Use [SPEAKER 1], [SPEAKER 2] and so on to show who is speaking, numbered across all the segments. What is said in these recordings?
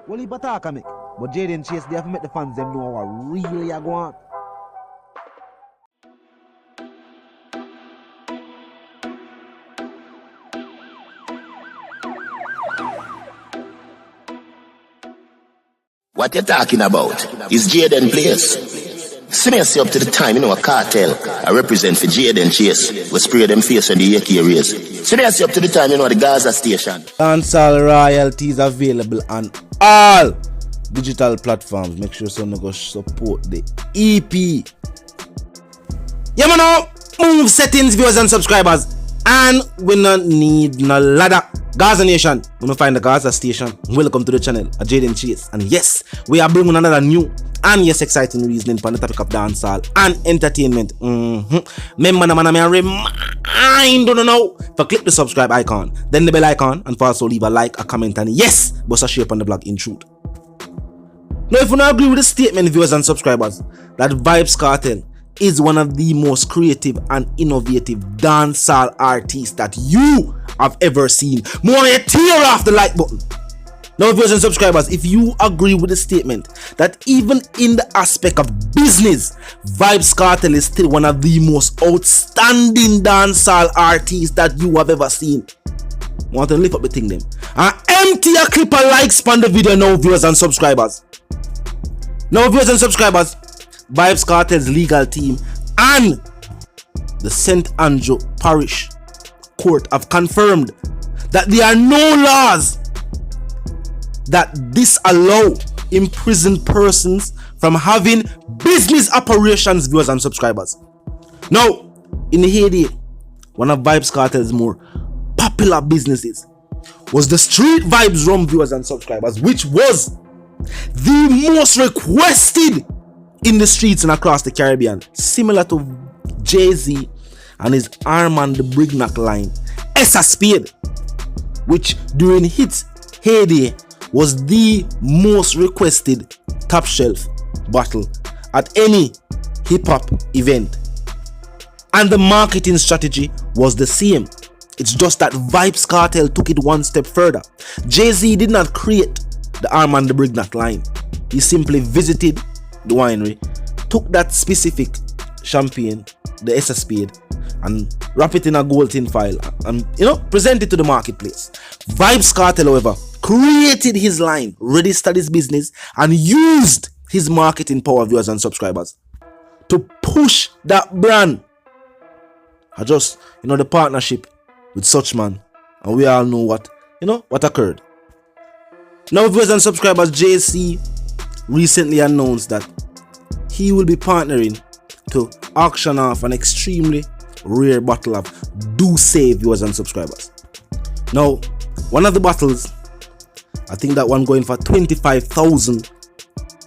[SPEAKER 1] Well, he attack make. But Jaden Chase, they have to make the fans them know what really are going on.
[SPEAKER 2] What you talking about is Jaden Place. See me up to the time, a cartel. I represent for Jaden Chase. We spray them face on the AK rays. See me up to the time, the Gaza station.
[SPEAKER 1] Dancehall royalties available on all digital platforms. Make sure you go support the EP. Yeah, man, move settings, viewers and subscribers. And we don't need no ladder. Gaza Nation, when we find the Gaza station, welcome to the channel, Jaden Chase. And yes, we are bringing another new and yes, exciting reasoning on the topic of dancehall and entertainment. Remember, I remind you now, for click the subscribe icon, then the bell icon, and for also leave a like, a comment, and yes, bust a share on the blog in truth. Now, if you don't agree with the statement, viewers and subscribers, that Vybz Kartel is one of the most creative and innovative dancehall artists that you have ever seen, more than tear off the like button. Now, viewers and subscribers, if you agree with the statement that even in the aspect of business, Vybz Kartel is still one of the most outstanding dancehall artists that you have ever seen, I want to lift up the thing them and empty a clip of likes on the video now, viewers and subscribers. Now, viewers and subscribers, Vybz Kartel's legal team and the St. Andrew Parish Court have confirmed that there are no laws that disallow imprisoned persons from having business operations, viewers and subscribers. Now, in the heyday, one of Vybz Kartel's more popular businesses was the Street Vibes Rum, viewers and subscribers, which was the most requested in the streets and across the Caribbean, similar to Jay-Z and his Armand the Brignac line, Essa Spade, which during its heyday was the most requested top shelf bottle at any hip-hop event. And the marketing strategy was the same. It's just that Vybz Kartel took it one step further. Jay-Z did not create the Armand the Brignac line. He simply visited the winery, took that specific champagne, the Essa Spade, and wrap it in a gold tin foil and present it to the marketplace. Vybz Kartel, however, created his line, registered his business, and used his marketing power, viewers and subscribers, to push that brand. I just, the partnership with such man, and we all know what occurred. Now, viewers and subscribers, JC recently announced that he will be partnering to auction off an extremely rare bottle of D'ussé, viewers and subscribers. Now, one of the bottles, I think that one going for 25,000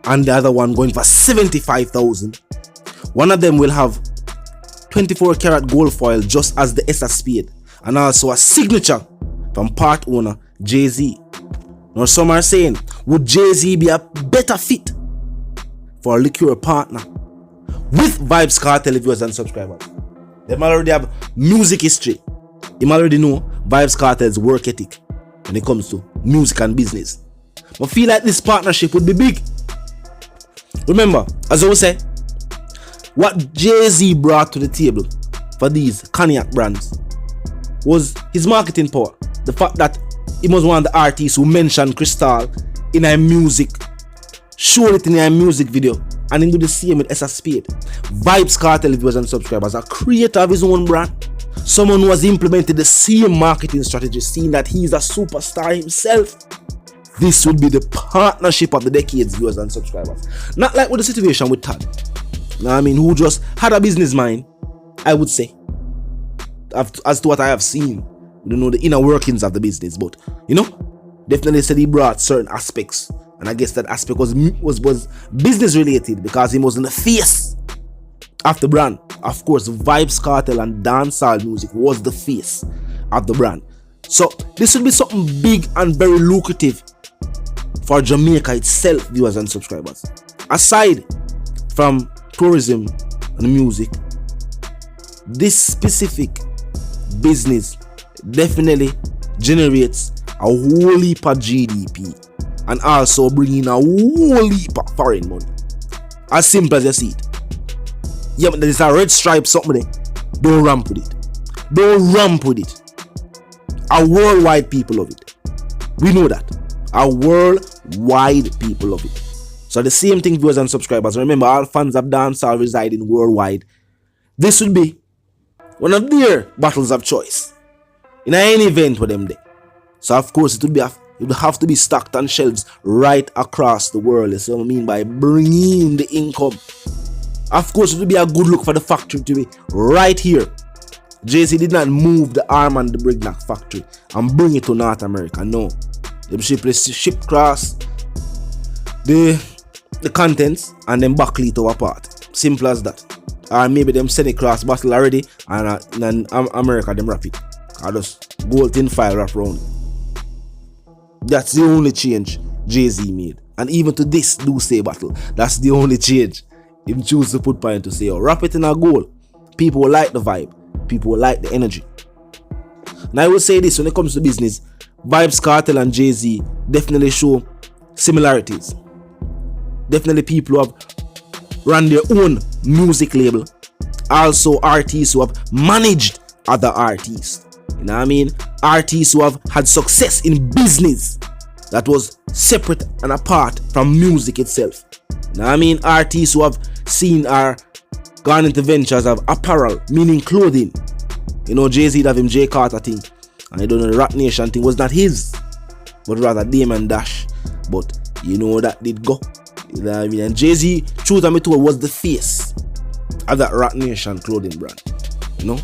[SPEAKER 1] and the other one going for 75,000. One of them will have 24 karat gold foil just as the Essa Spade, and also a signature from part owner Jay-Z. Now, some are saying, would Jay-Z be a better fit for a liqueur partner with Vybz Kartel, viewers and subscribers? They already have music history. They already know Vybz Kartel's work ethic when it comes to music and business. But feel like this partnership would be big. Remember, as I was saying, what Jay-Z brought to the table for these cognac brands was his marketing power. The fact that he was one of the artists who mentioned Cristal in a music, showed it in a music video, and he do the same with Essa Spade. Vybz Kartel, viewers and subscribers, a creator of his own brand, someone who has implemented the same marketing strategy, seeing that he is a superstar himself. This would be the partnership of the decades, viewers and subscribers. Not like with the situation with Todd, who just had a business mind, I would say, as to what I have seen. We don't know the inner workings of the business, but definitely said he brought certain aspects, and I guess that aspect was business related because he was in the face of the brand. Of course, Vybz Kartel and dancehall music was the face of the brand. So this would be something big and very lucrative for Jamaica itself, viewers and subscribers. Aside from tourism and music, this specific business definitely generates a whole heap of GDP and also bring in a whole heap of foreign money. As simple as you see it. Yeah, but there's a red stripe something there. Don't ramp with it. Don't ramp with it. A worldwide people of it. We know that. A worldwide people of it. So the same thing, viewers and subscribers. Remember, all fans of dancehall residing worldwide. This would be one of their battles of choice in any event with them there. So of course it would have to be stocked on shelves right across the world. That's what I mean by bringing the income. Of course it would be a good look for the factory to be right here. Jay-Z did not move the arm and the Brignac factory and bring it to North America. No. They ship across the contents and then buckle it over part. Simple as that. Or maybe them send it cross bottle already and in America them wrap it. Or just gold tin file wrap around it. That's the only change Jay-Z made. And even to this do say battle, that's the only change. Him choose to put point to say, oh, wrap it in a gold. People will like the vibe. People will like the energy. Now I will say this, when it comes to business, Vybz Kartel and Jay-Z definitely show similarities. Definitely people who have run their own music label. Also artists who have managed other artists. You know what I mean? Artists who have had success in business that was separate and apart from music itself. You know what I mean? Artists who have seen or gone into ventures of apparel, meaning clothing. You know, Jay-Z have him J Carter thing. And I don't know, the Rat Nation thing was not his, but rather Damon Dash. But you know that did go. You know what I mean? And Jay-Z, truth and me told, was the face of that Rat Nation clothing brand. You know,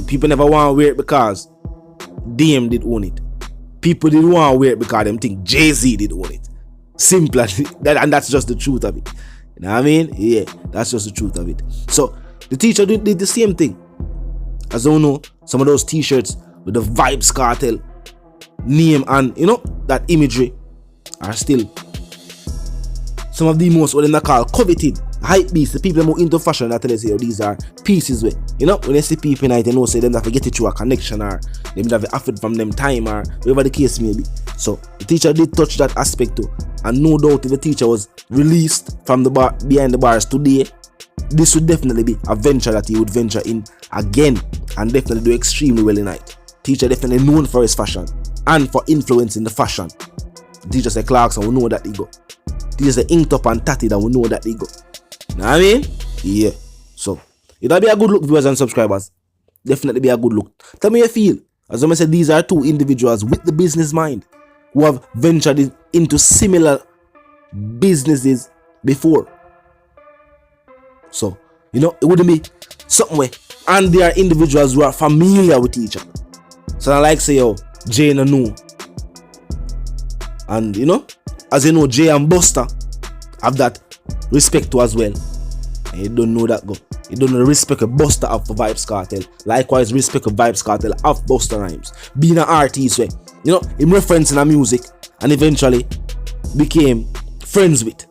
[SPEAKER 1] people never want to wear it because Dame did own it. People didn't want to wear it because them think Jay-Z did own it. Simple as that, and that's just the truth of it. You know what I mean? Yeah, that's just the truth of it. So the teacher did the same thing. As you know, some of those t-shirts with the Vybz Kartel name and you know that imagery are still some of the most what they call coveted hype beasts. The people more into fashion that tell us, oh, these are pieces where, you know, when they see people in it, you know, say them have to get it through a connection or they have to offer from them time or whatever the case may be. So the teacher did touch that aspect too, and no doubt if the teacher was released from the bar behind the bars today, this would definitely be a venture that he would venture in again and definitely do extremely well in it. Teacher definitely known for his fashion and for influencing the fashion. Teacher say Clarkson, we know that he go. Teacher say Inked Up and Tatty, that we know that he go. Know what I mean? Yeah. So it'll be a good look, viewers and subscribers. Definitely be a good look. Tell me how you feel. As I said, these are two individuals with the business mind who have ventured into similar businesses before. So, you know, it wouldn't be something where, and they are individuals who are familiar with each other. So I like say, yo, Jay and No. And you know, as you know, Jay and Buster have that respect to as well. And you don't know that go. You don't know the respect of Buster have for Vybz Kartel. Likewise, respect of Vybz Kartel of Buster Rhymes. Being an artist where, you know, him referencing a music and eventually became friends with.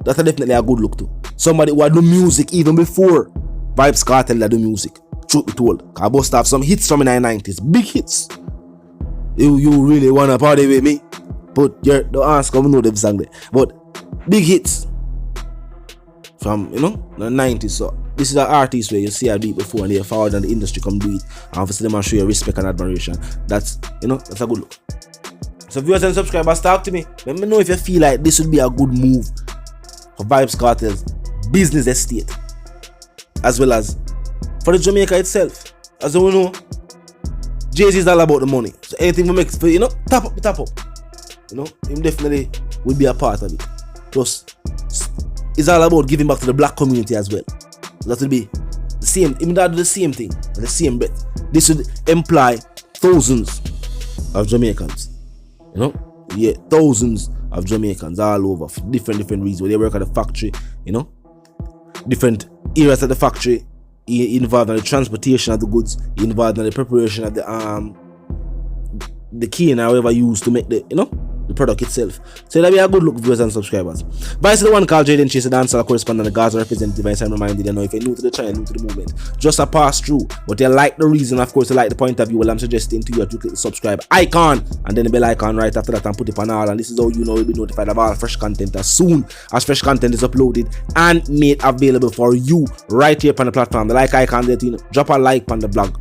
[SPEAKER 1] That's definitely a good look too. Somebody who had do music even before Vybz Kartel had do music. Truth be told. Cause Buster have some hits from the 90s. Big hits. You really wanna party with me? But you don't ask, I know them song there. But big hits from, you know, the 90s. So this is an artist where you see I do it before and they forward and the industry come do it. And obviously them show you respect and admiration. That's, you know, that's a good look. So viewers and subscribers, talk to me. Let me know if you feel like this would be a good move for Vybz Kartel's business estate, as well as for the Jamaica itself. As you know, Jay-Z is all about the money. So anything we make for, you know, tap up. You know, him definitely will be a part of it. Plus, it's all about giving back to the black community as well. So that will be the same, even though do the same thing, the same bet. This would imply thousands of Jamaicans. You know, yeah, thousands of Jamaicans all over for different reasons. Where they work at the factory, you know, different areas at the factory, involved in the transportation of the goods, involved in the preparation of the cane or whatever used to make the, you know, the product itself. So that'll be a good look, viewers and subscribers. Vice the one called Jaden Chase, the dancer correspondent, the Gaza representative, and I'm reminded, you know, if you're new to the channel, new to the movement, just a pass through. But you like the reason, of course, you like the point of view, well, I'm suggesting to you that you click the subscribe icon and then the bell icon right after that and put it on all. And this is how you know you'll be notified of all fresh content as soon as fresh content is uploaded and made available for you right here on the platform. The like icon there, you know, drop a like on the blog.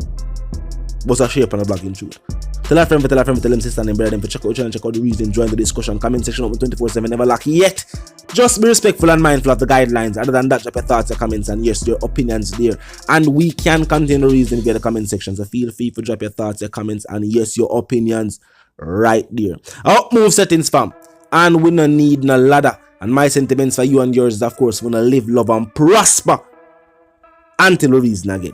[SPEAKER 1] What's a share on the blog in truth. Tell a friend, tell them sister and brother them for check out channel, check out the reason, join the discussion, comment section open 24/7, never lack yet. Just be respectful and mindful of the guidelines. Other than that, drop your thoughts, your comments, and yes, your opinions there. And we can continue the reason via the comment section. So feel free to drop your thoughts, your comments, and yes, your opinions right there. Up move settings, fam. And we no need no ladder. And my sentiments for you and yours is, of course, we wanna live, love, and prosper until we reason again.